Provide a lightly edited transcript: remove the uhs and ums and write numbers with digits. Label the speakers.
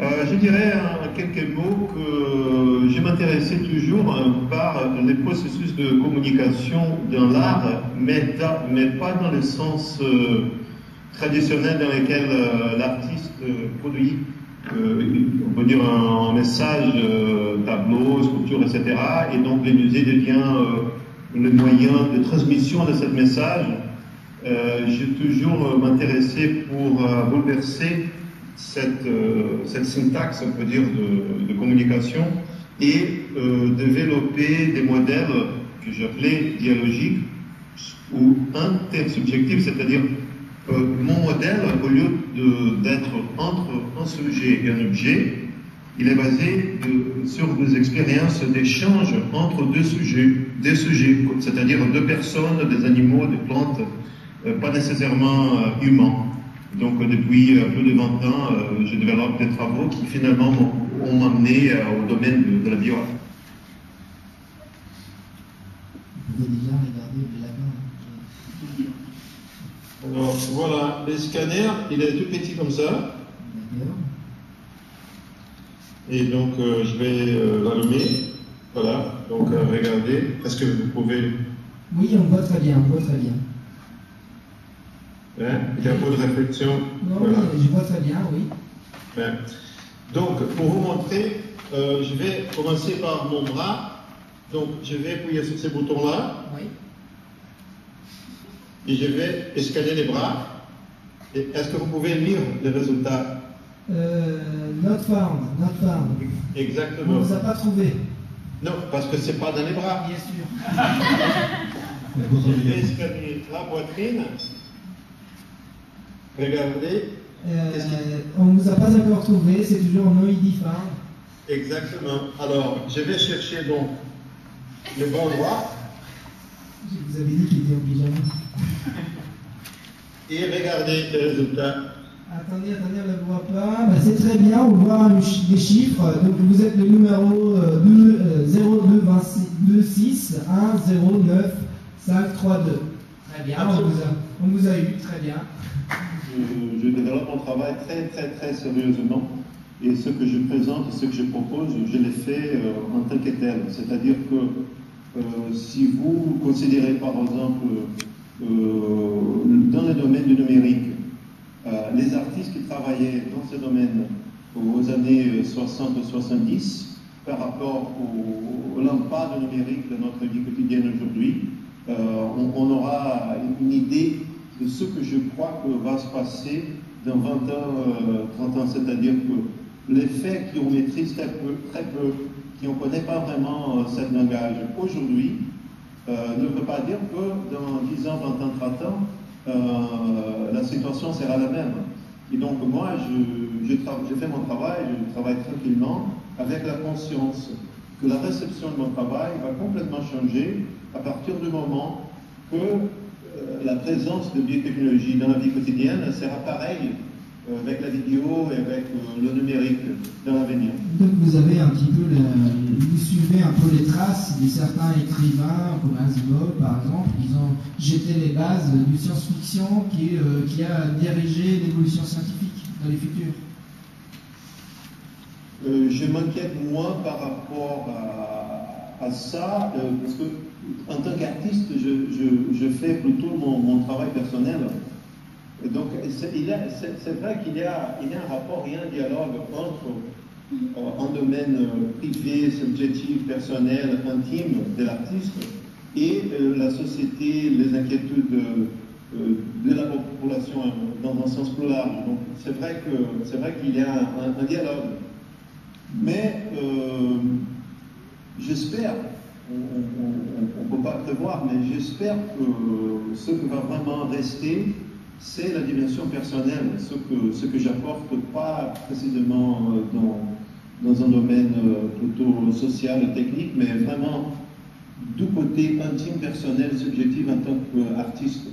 Speaker 1: Je dirais en quelques mots que je m'intéressais toujours par les processus de communication dans l'art, mais pas dans le sens traditionnel dans lequel l'artiste produit, on peut dire un message, tableau, sculpture, etc. Et donc le musée devient le moyen de transmission de ce message. J'ai toujours m'intéressé pour bouleverser cette syntaxe, on peut dire, de communication et développer des modèles que j'appelais dialogiques ou intersubjectifs, c'est-à-dire mon modèle, au lieu d'être entre un sujet et un objet, il est basé sur des expériences d'échange entre deux sujets, c'est-à-dire deux personnes, des animaux, des plantes, pas nécessairement humains. Donc depuis plus de 20 ans, je développe des travaux qui finalement m'ont amené au domaine de la bio.
Speaker 2: Vous pouvez déjà regarder le latin.
Speaker 1: Alors voilà, le scanner, il est tout petit comme ça.
Speaker 2: D'accord.
Speaker 1: Et donc je vais l'allumer. Voilà, donc regardez, est-ce que vous pouvez...
Speaker 2: Oui, on voit très bien, on voit très bien.
Speaker 1: Hein, il y a un peu de réflexion.
Speaker 2: Non,
Speaker 1: Voilà.
Speaker 2: oui, je vois très bien, oui.
Speaker 1: Hein. Donc, pour vous montrer, je vais commencer par mon bras. Donc, je vais appuyer sur ces boutons-là.
Speaker 2: Oui.
Speaker 1: Et je vais escaler les bras. Et est-ce que vous pouvez lire les résultats?
Speaker 2: Not found. On
Speaker 1: Exactement.
Speaker 2: ne vous a pas trouvé.
Speaker 1: Non, parce que c'est pas dans les bras.
Speaker 2: Bien sûr.
Speaker 1: Je vais escaler la poitrine. Regardez.
Speaker 2: On ne vous a pas encore trouvé, c'est toujours no ID found.
Speaker 1: Exactement. Alors, je vais chercher donc le bon droit.
Speaker 2: Je vous avais dit qu'il était en pyjama.
Speaker 1: Et regardez les résultats.
Speaker 2: Attendez, on ne le voit pas. Bah, c'est très bien, on voit des chiffres. Donc vous êtes le numéro 0226109532. Très bien, on vous a eu, très bien.
Speaker 1: Je développe mon travail très sérieusement. Et ce que je présente, ce que je propose, je l'ai fait en tant que tel. C'est-à-dire que si vous considérez par exemple dans le domaine du numérique, les artistes qui travaillaient dans ce domaine aux années 60-70 par rapport au l'impact numérique de notre vie quotidienne aujourd'hui, on aura une idée de ce que je crois que va se passer dans 20 ans, 30 ans, c'est-à-dire que les faits qui on maîtrise très peu, qui on ne connaît pas vraiment ce langage aujourd'hui, ne veut pas dire que dans 10 ans, 20 ans, 30 ans, la situation sera la même. Et donc moi, je fais mon travail, je travaille tranquillement avec la conscience que la réception de mon travail va complètement changer à partir du moment que la présence de biotechnologie dans la vie quotidienne sera pareille avec la vidéo et avec le numérique dans l'avenir.
Speaker 2: Donc vous avez un petit peu, vous suivez un peu les traces de certains écrivains comme Asimov par exemple, ils ont jeté les bases du science-fiction qui a dirigé l'évolution scientifique dans les futurs.
Speaker 1: Je m'inquiète moins par rapport à ça, parce que en tant qu'artiste, je fais plutôt mon travail personnel. Et donc, c'est vrai qu'il y a un rapport, il y a un dialogue entre un domaine privé, subjectif, personnel, intime de l'artiste et la société, les inquiétudes de la population dans un sens plus large. Donc, c'est vrai qu'il y a un dialogue. Mais j'espère, on ne peut pas prévoir, mais j'espère que ce qui va vraiment rester, c'est la dimension personnelle, ce que j'apporte pas précisément dans un domaine plutôt social et technique, mais vraiment du côté intime, personnel, subjectif en tant qu'artiste.